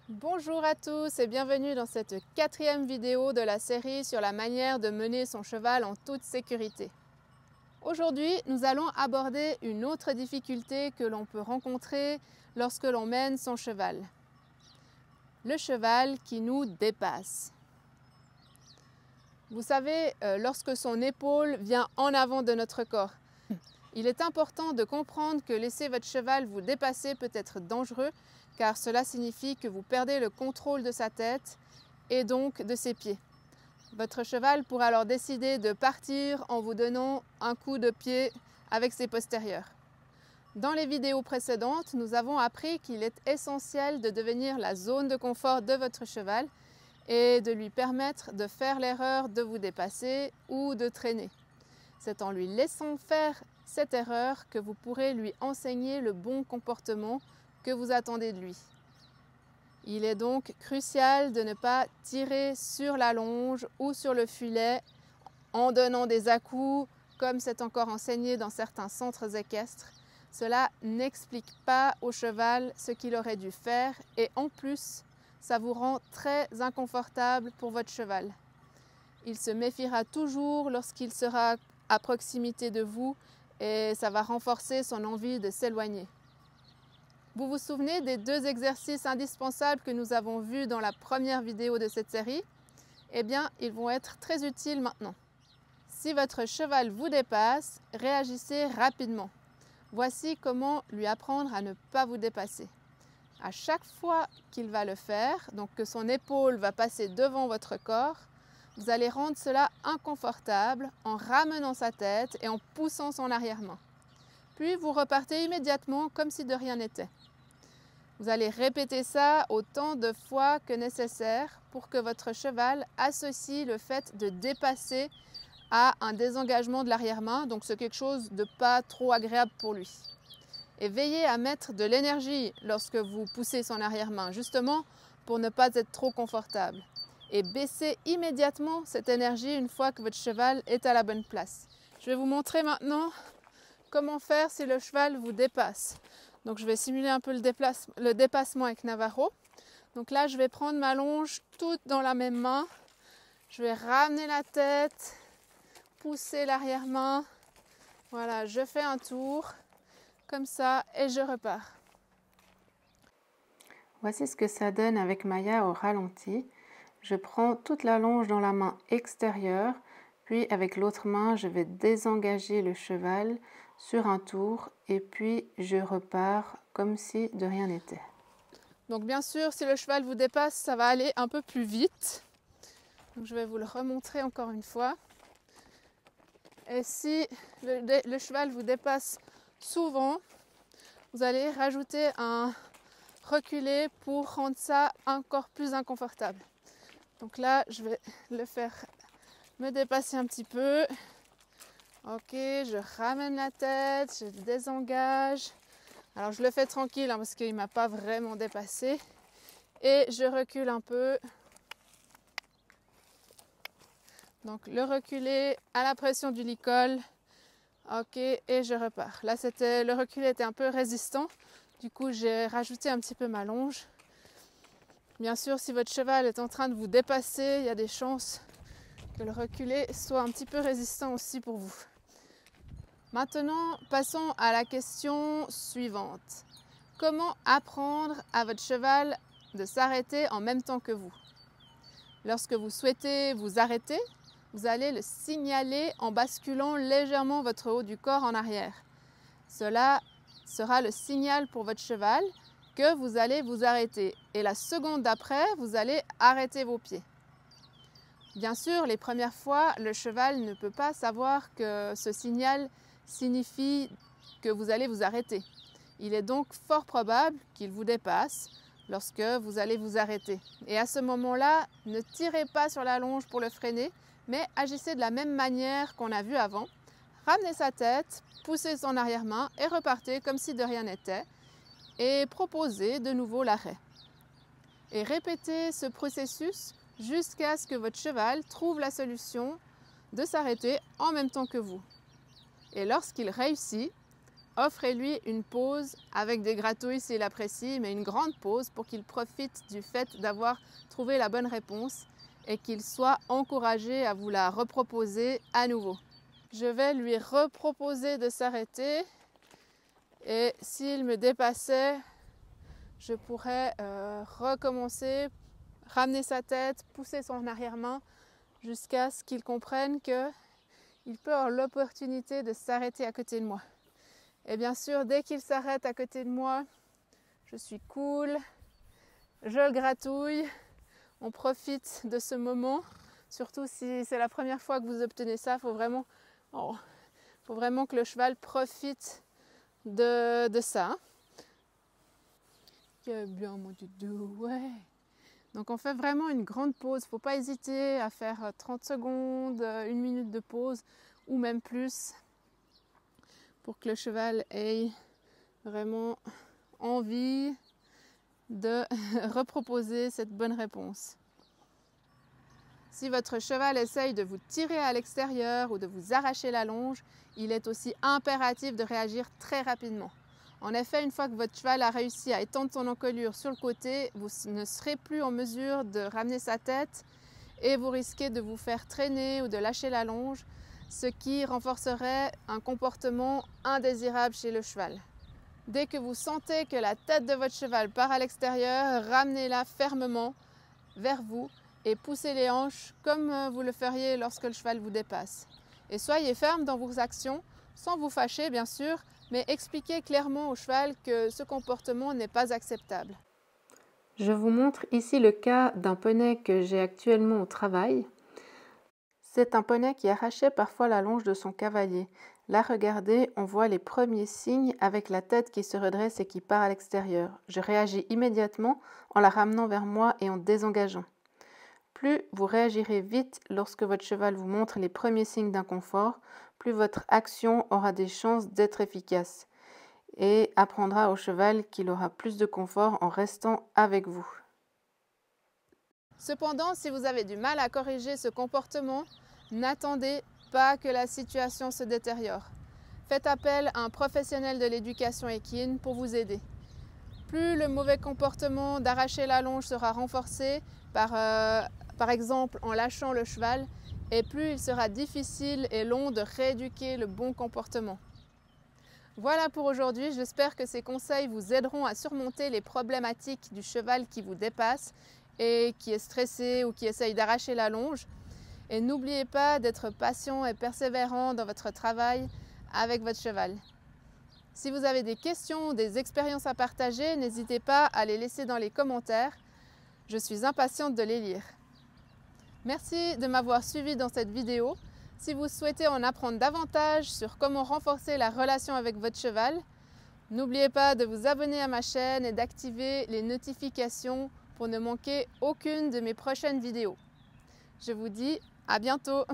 Bonjour à tous et bienvenue dans cette 4e vidéo de la série sur la manière de mener son cheval en toute sécurité. Aujourd'hui, nous allons aborder une autre difficulté que l'on peut rencontrer lorsque l'on mène son cheval. Le cheval qui nous dépasse. Vous savez, lorsque son épaule vient en avant de notre corps, il est important de comprendre que laisser votre cheval vous dépasser peut être dangereux car cela signifie que vous perdez le contrôle de sa tête et donc de ses pieds. Votre cheval pourra alors décider de partir en vous donnant un coup de pied avec ses postérieurs. Dans les vidéos précédentes, nous avons appris qu'il est essentiel de devenir la zone de confort de votre cheval et de lui permettre de faire l'erreur de vous dépasser ou de traîner. C'est en lui laissant faire cette erreur que vous pourrez lui enseigner le bon comportement que vous attendez de lui. Il est donc crucial de ne pas tirer sur la longe ou sur le filet en donnant des à-coups, comme c'est encore enseigné dans certains centres équestres. Cela n'explique pas au cheval ce qu'il aurait dû faire et en plus, ça vous rend très inconfortable pour votre cheval. Il se méfiera toujours lorsqu'il sera à proximité de vous et ça va renforcer son envie de s'éloigner. Vous vous souvenez des 2 exercices indispensables que nous avons vus dans la première vidéo de cette série? Eh bien, ils vont être très utiles maintenant. Si votre cheval vous dépasse, réagissez rapidement. Voici comment lui apprendre à ne pas vous dépasser. À chaque fois qu'il va le faire, donc que son épaule va passer devant votre corps, vous allez rendre cela inconfortable en ramenant sa tête et en poussant son arrière-main. Puis vous repartez immédiatement comme si de rien n'était. Vous allez répéter ça autant de fois que nécessaire pour que votre cheval associe le fait de dépasser à un désengagement de l'arrière-main, donc c'est quelque chose de pas trop agréable pour lui. Et veillez à mettre de l'énergie lorsque vous poussez son arrière-main, justement pour ne pas être trop confortable. Et baissez immédiatement cette énergie une fois que votre cheval est à la bonne place. Je vais vous montrer maintenant comment faire si le cheval vous dépasse. Donc je vais simuler un peu le dépassement avec Navarro. Donc là, je vais prendre ma longe toute dans la même main. Je vais ramener la tête, pousser l'arrière-main. Voilà, je fais un tour comme ça et je repars. Voici ce que ça donne avec Maya au ralenti. Je prends toute la longe dans la main extérieure, puis avec l'autre main, je vais désengager le cheval sur un tour et puis je repars comme si de rien n'était. Donc bien sûr, si le cheval vous dépasse, ça va aller un peu plus vite. Donc je vais vous le remontrer encore une fois. Et si le cheval vous dépasse souvent, vous allez rajouter un reculé pour rendre ça encore plus inconfortable. Donc là, je vais le faire me dépasser un petit peu. Ok, je ramène la tête, je désengage. Alors je le fais tranquille parce qu'il ne m'a pas vraiment dépassé. Et je recule un peu. Donc le reculer à la pression du licol. Ok, et je repars. Là, le reculé était un peu résistant. Du coup, j'ai rajouté un petit peu ma longe. Bien sûr, si votre cheval est en train de vous dépasser, il y a des chances que le reculé soit un petit peu résistant aussi pour vous. Maintenant, passons à la question suivante. Comment apprendre à votre cheval de s'arrêter en même temps que vous? Lorsque vous souhaitez vous arrêter, vous allez le signaler en basculant légèrement votre haut du corps en arrière. Cela sera le signal pour votre cheval que vous allez vous arrêter. Et la seconde d'après, vous allez arrêter vos pieds. Bien sûr, les premières fois, le cheval ne peut pas savoir que ce signal signifie que vous allez vous arrêter. Il est donc fort probable qu'il vous dépasse lorsque vous allez vous arrêter. Et à ce moment-là, ne tirez pas sur la longe pour le freiner, mais agissez de la même manière qu'on a vu avant. Ramenez sa tête, poussez son arrière-main et repartez comme si de rien n'était. Et proposez de nouveau l'arrêt. Et répétez ce processus jusqu'à ce que votre cheval trouve la solution de s'arrêter en même temps que vous. Et lorsqu'il réussit, offrez-lui une pause avec des gratouilles s'il apprécie, mais une grande pause pour qu'il profite du fait d'avoir trouvé la bonne réponse et qu'il soit encouragé à vous la reproposer à nouveau. Je vais lui reproposer de s'arrêter et s'il me dépassait, je pourrais recommencer, ramener sa tête, pousser son arrière-main jusqu'à ce qu'il comprenne qu'il peut avoir l'opportunité de s'arrêter à côté de moi. Et bien sûr, dès qu'il s'arrête à côté de moi, je suis cool, je le gratouille, on profite de ce moment. Surtout si c'est la première fois que vous obtenez ça, il faut vraiment que le cheval profite de ça. Bien mon doudou, ouais. Donc on fait vraiment une grande pause, il ne faut pas hésiter à faire 30 secondes, 1 minute de pause ou même plus pour que le cheval ait vraiment envie de reproposer cette bonne réponse. Si votre cheval essaye de vous tirer à l'extérieur ou de vous arracher la longe, il est aussi impératif de réagir très rapidement. En effet, une fois que votre cheval a réussi à étendre son encolure sur le côté, vous ne serez plus en mesure de ramener sa tête et vous risquez de vous faire traîner ou de lâcher la longe, ce qui renforcerait un comportement indésirable chez le cheval. Dès que vous sentez que la tête de votre cheval part à l'extérieur, ramenez-la fermement vers vous et poussez les hanches comme vous le feriez lorsque le cheval vous dépasse. Et soyez ferme dans vos actions, sans vous fâcher bien sûr, mais expliquez clairement au cheval que ce comportement n'est pas acceptable. Je vous montre ici le cas d'un poney que j'ai actuellement au travail. C'est un poney qui arrachait parfois la longe de son cavalier. Là, regardez, on voit les premiers signes avec la tête qui se redresse et qui part à l'extérieur. Je réagis immédiatement en la ramenant vers moi et en désengageant. Plus vous réagirez vite lorsque votre cheval vous montre les premiers signes d'inconfort, plus votre action aura des chances d'être efficace et apprendra au cheval qu'il aura plus de confort en restant avec vous. Cependant, si vous avez du mal à corriger ce comportement, n'attendez pas que la situation se détériore. Faites appel à un professionnel de l'éducation équine pour vous aider. Plus le mauvais comportement d'arracher la longe sera renforcé par exemple en lâchant le cheval, et plus il sera difficile et long de rééduquer le bon comportement. Voilà pour aujourd'hui, j'espère que ces conseils vous aideront à surmonter les problématiques du cheval qui vous dépasse et qui est stressé ou qui essaye d'arracher la longe. Et n'oubliez pas d'être patient et persévérant dans votre travail avec votre cheval. Si vous avez des questions ou des expériences à partager, n'hésitez pas à les laisser dans les commentaires. Je suis impatiente de les lire. Merci de m'avoir suivi dans cette vidéo. Si vous souhaitez en apprendre davantage sur comment renforcer la relation avec votre cheval, n'oubliez pas de vous abonner à ma chaîne et d'activer les notifications pour ne manquer aucune de mes prochaines vidéos. Je vous dis à bientôt!